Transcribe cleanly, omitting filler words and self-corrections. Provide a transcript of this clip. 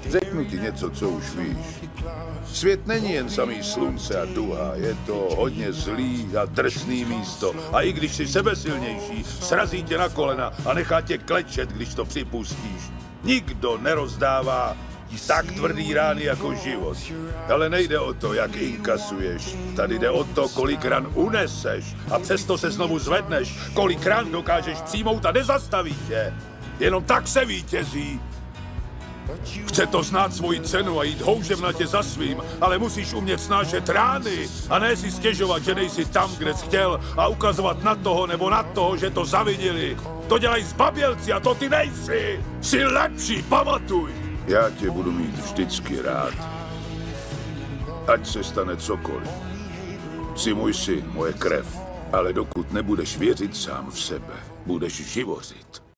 Řeknu ti něco, co už víš. Svět není jen samý slunce a duha, je to hodně zlý a drsný místo. A i když jsi sebesilnější, srazí tě na kolena a nechá tě klečet, když to připustíš. Nikdo nerozdává tak tvrdý rány jako život. Ale nejde o to, jak inkasuješ. Tady jde o to, kolik ran uneseš a přesto se znovu zvedneš. Kolik ran dokážeš přijmout a nezastaví tě. Jenom tak se vítězí. Chce to znát svoji cenu a jít houževnatě za svým, ale musíš umět snášet rány a ne si stěžovat, že nejsi tam, kde jsi chtěl a ukazovat na toho nebo na toho, že to zavinili. To dělají zbabělci a to ty nejsi. Jsi lepší, pamatuj. Já tě budu mít vždycky rád. Ať se stane cokoliv. Jsi můj syn, moje krev. Ale dokud nebudeš věřit sám v sebe, budeš živořit.